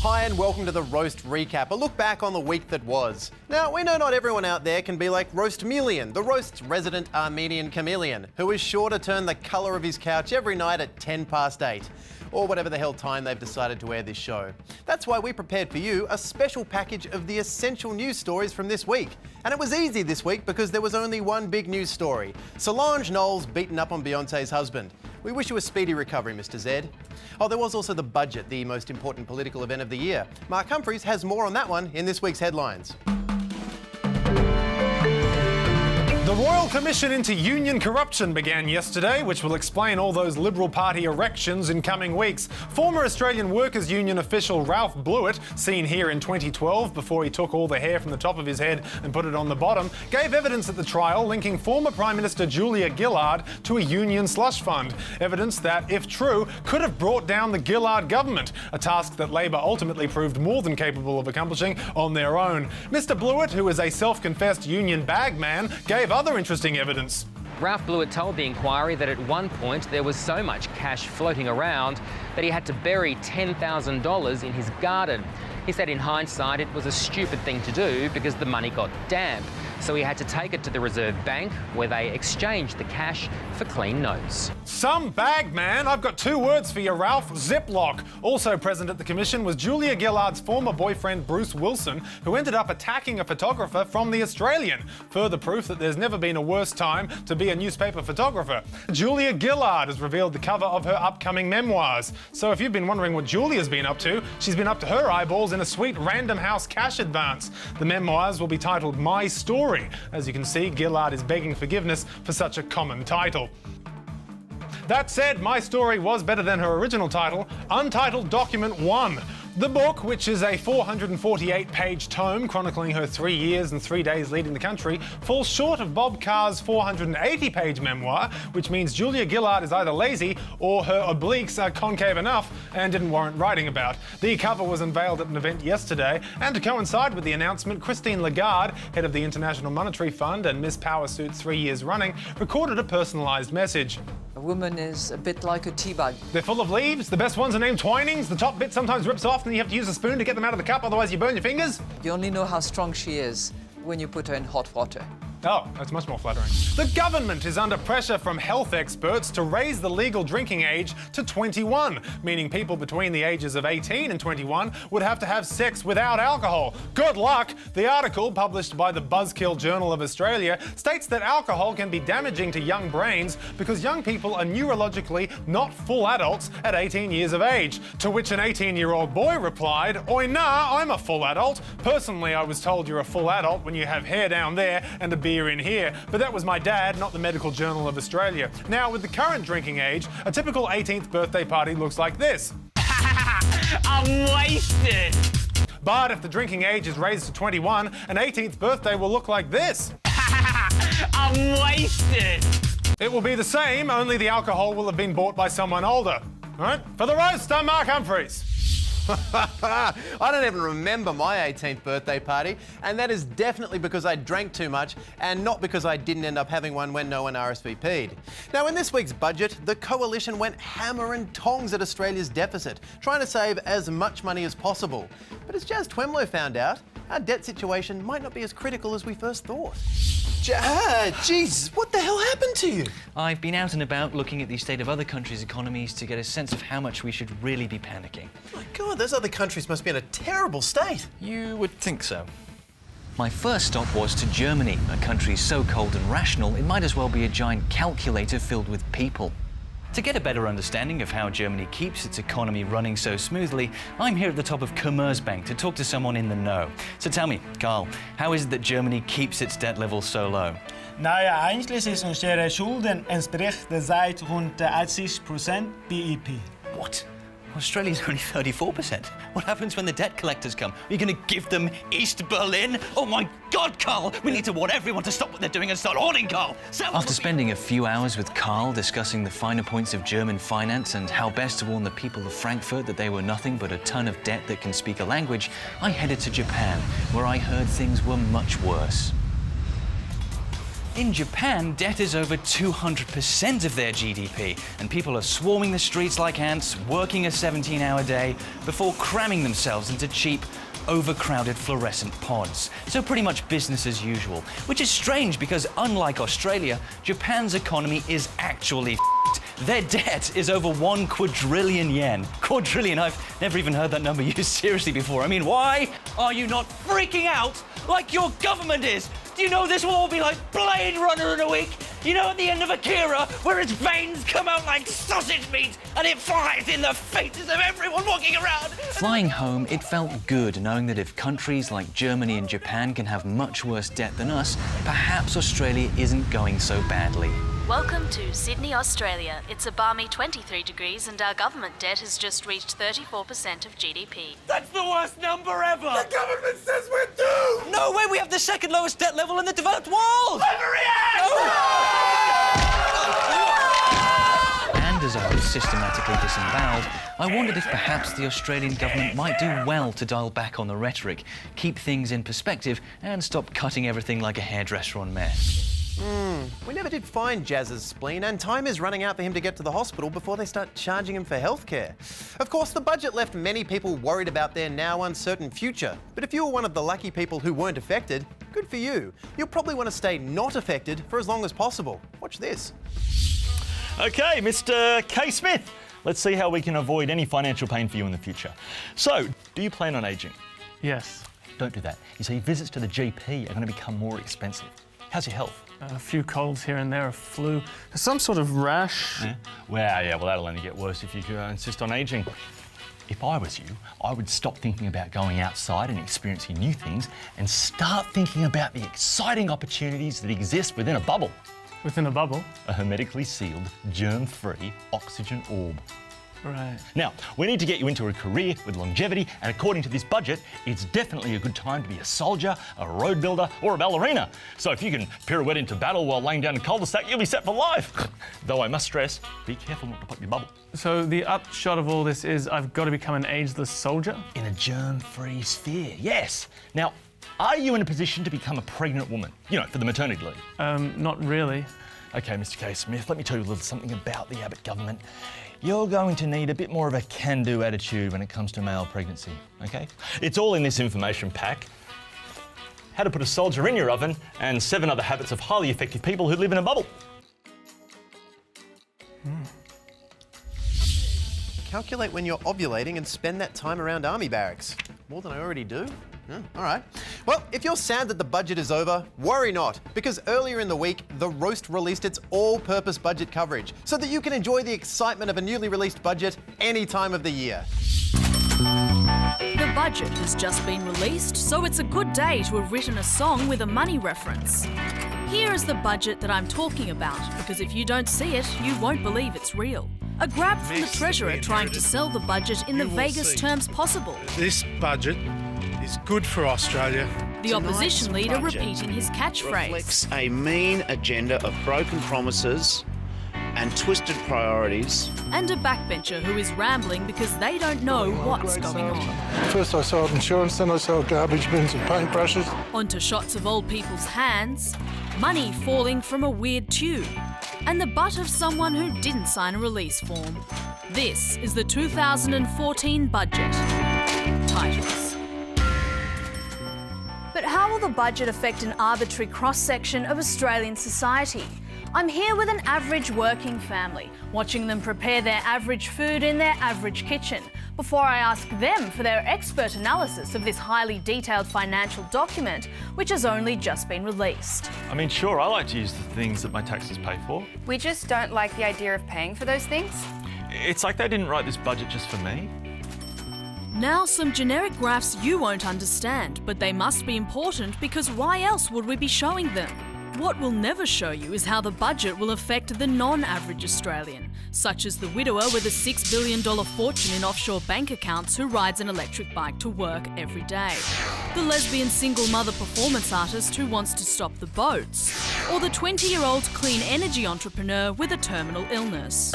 Hi and welcome to the Roast Recap, a look back on the week that was. Now, we know not everyone out there can be like Roastmelian, the Roast's resident Armenian chameleon, who is sure to turn the colour of his couch every night at 8:10, or whatever the hell time they've decided to air this show. That's why we prepared for you a special package of the essential news stories from this week. And it was easy this week because there was only one big news story. Solange Knowles beaten up on Beyonce's husband. We wish you a speedy recovery, Mr. Zed. Oh, there was also the budget, the most important political event of the year. Mark Humphries has more on that one in this week's headlines. The Royal Commission into Union Corruption began yesterday, which will explain all those Liberal Party erections in coming weeks. Former Australian Workers' Union official Ralph Blewett, seen here in 2012 before he took all the hair from the top of his head and put it on the bottom, gave evidence at the trial linking former Prime Minister Julia Gillard to a union slush fund. Evidence that, if true, could have brought down the Gillard government, a task that Labor ultimately proved more than capable of accomplishing on their own. Mr. Blewett, who is a self-confessed union bagman, gave other interesting evidence. Ralph Blewett told the inquiry that at one point there was so much cash floating around that he had to bury $10,000 in his garden. He said in hindsight it was a stupid thing to do because the money got damp, so he had to take it to the Reserve Bank where they exchanged the cash for clean notes. Some bag man. I've got two words for you, Ralph. Ziploc. Also present at the commission was Julia Gillard's former boyfriend Bruce Wilson, who ended up attacking a photographer from The Australian. Further proof that there's never been a worse time to be a newspaper photographer. Julia Gillard has revealed the cover of her upcoming memoirs. So if you've been wondering what Julia's been up to, she's been up to her eyeballs in a sweet Random House cash advance. The memoirs will be titled My Story. As you can see, Gillard is begging forgiveness for such a common title. That said, My Story was better than her original title, Untitled Document 1. The book, which is a 448-page tome chronicling her 3 years and 3 days leading the country, falls short of Bob Carr's 480-page memoir, which means Julia Gillard is either lazy or her obliques are concave enough and didn't warrant writing about. The cover was unveiled at an event yesterday, and to coincide with the announcement, Christine Lagarde, head of the International Monetary Fund and Miss Power Suit 3 years running, recorded a personalised message. A woman is a bit like a tea bag. They're full of leaves. The best ones are named Twinings. The top bit sometimes rips off and you have to use a spoon to get them out of the cup, otherwise you burn your fingers. You only know how strong she is when you put her in hot water. Oh, that's much more flattering. The government is under pressure from health experts to raise the legal drinking age to 21, meaning people between the ages of 18 and 21 would have to have sex without alcohol. Good luck! The article, published by the Buzzkill Journal of Australia, states that alcohol can be damaging to young brains because young people are neurologically not full adults at 18 years of age. To which an 18-year-old boy replied, "Oi, nah, I'm a full adult. Personally, I was told you're a full adult when you have hair down there and a beer in here, but that was my dad, not the Medical Journal of Australia." Now, with the current drinking age, a typical 18th birthday party looks like this. I'm wasted! But if the drinking age is raised to 21, an 18th birthday will look like this. I'm wasted! It will be the same, only the alcohol will have been bought by someone older. All right, for the roast, I'm Mark Humphries. I don't even remember my 18th birthday party, and that is definitely because I drank too much and not because I didn't end up having one when no one RSVP'd. Now, in this week's budget, the coalition went hammer and tongs at Australia's deficit, trying to save as much money as possible. But as Jazz Twemlow found out, our debt situation might not be as critical as we first thought. Jeez, what the hell happened to you? I've been out and about looking at the state of other countries' economies to get a sense of how much we should really be panicking. My God, those other countries must be in a terrible state. You would think so. My first stop was to Germany, a country so cold and rational it might as well be a giant calculator filled with people. To get a better understanding of how Germany keeps its economy running so smoothly, I'm here at the top of Commerzbank to talk to someone in the know. So tell me, Carl, how is it that Germany keeps its debt level so low? Naja, eigentlich ist unsere Schulden entspricht derzeit rund 80% BIP. What? Australia's only 34%. What happens when the debt collectors come? Are you going to give them East Berlin? Oh my God, Carl! We need to warn everyone to stop what they're doing and start hoarding, Carl! After spending a few hours with Carl discussing the finer points of German finance and how best to warn the people of Frankfurt that they were nothing but a ton of debt that can speak a language, I headed to Japan, where I heard things were much worse. In Japan, debt is over 200% of their GDP, and people are swarming the streets like ants, working a 17-hour day, before cramming themselves into cheap, overcrowded fluorescent pods. So pretty much business as usual, which is strange because unlike Australia, Japan's economy is actually f***ed. Their debt is over 1 quadrillion yen. Quadrillion, I've never even heard that number used seriously before. I mean, why are you not freaking out like your government is? Do you know this will all be like Blade Runner in a week? You know, at the end of Akira, where its veins come out like sausage meat and it flies in the faces of everyone walking around. Flying home, it felt good knowing that if countries like Germany and Japan can have much worse debt than us, perhaps Australia isn't going so badly. Welcome to Sydney, Australia. It's a balmy 23 degrees and our government debt has just reached 34% of GDP. That's the worst number ever! The government says we're due! No way, we have the second lowest debt level in the developed world! And as I was systematically disemboweled, I wondered if perhaps the Australian government might do well to dial back on the rhetoric, keep things in perspective, and stop cutting everything like a hairdresser on meth. We never did find Jazz's spleen, and time is running out for him to get to the hospital before they start charging him for healthcare. Of course, the budget left many people worried about their now uncertain future. But if you were one of the lucky people who weren't affected, good for you. You'll probably want to stay not affected for as long as possible. Watch this. Okay, Mr. K. Smith, let's see how we can avoid any financial pain for you in the future. So, do you plan on ageing? Yes. Don't do that. You see, visits to the GP are going to become more expensive. How's your health? A few colds here and there, a flu, some sort of rash. Yeah? Well, that'll only get worse if you insist on ageing. If I was you, I would stop thinking about going outside and experiencing new things and start thinking about the exciting opportunities that exist within a bubble. Within a bubble? A hermetically sealed, germ-free oxygen orb. Right. Now, we need to get you into a career with longevity, and according to this budget, it's definitely a good time to be a soldier, a road builder, or a ballerina. So if you can pirouette into battle while laying down a cul-de-sac, you'll be set for life. Though I must stress, be careful not to pop your bubble. So the upshot of all this is I've got to become an ageless soldier? In a germ-free sphere, yes. Now, are you in a position to become a pregnant woman? You know, for the maternity leave? Not really. Okay, Mr. K. Smith, let me tell you a little something about the Abbott government. You're going to need a bit more of a can-do attitude when it comes to male pregnancy, okay? It's all in this information pack. How to put a soldier in your oven and 7 other habits of highly effective people who live in a bubble. Calculate when you're ovulating and spend that time around army barracks. More than I already do. All right. Well, if you're sad that the budget is over, worry not, because earlier in the week, The Roast released its all-purpose budget coverage so that you can enjoy the excitement of a newly released budget any time of the year. The budget has just been released, so it's a good day to have written a song with a money reference. Here is the budget that I'm talking about, because if you don't see it, you won't believe it's real. A grab from the Treasurer trying to sell the budget in the vaguest terms possible. This budget is good for Australia. The opposition leader repeating his catchphrase. Reflects a mean agenda of broken promises and twisted priorities. And a backbencher who is rambling because they don't know what's going on. First I sold insurance, then I sold garbage bins and paintbrushes. Onto shots of old people's hands, money falling from a weird tube, and the butt of someone who didn't sign a release form. This is the 2014 budget. Titles. But how will the budget affect an arbitrary cross-section of Australian society? I'm here with an average working family, watching them prepare their average food in their average kitchen, before I ask them for their expert analysis of this highly detailed financial document, which has only just been released. I mean, sure, I like to use the things that my taxes pay for. We just don't like the idea of paying for those things. It's like they didn't write this budget just for me. Now some generic graphs you won't understand, but they must be important because why else would we be showing them? What we'll never show you is how the budget will affect the non-average Australian, such as the widower with a $6 billion fortune in offshore bank accounts who rides an electric bike to work every day, the lesbian single mother performance artist who wants to stop the boats, or the 20-year-old clean energy entrepreneur with a terminal illness.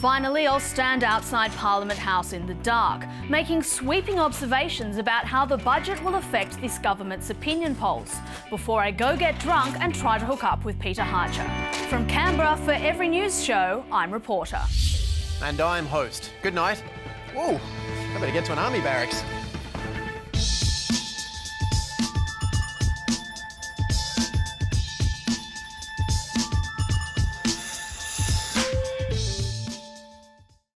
Finally, I'll stand outside Parliament House in the dark, making sweeping observations about how the budget will affect this government's opinion polls, before I go get drunk and try to hook up with Peter Harcher. From Canberra for Every News Show, I'm Reporter. And I'm host. Good night. Whoa, I better get to an army barracks.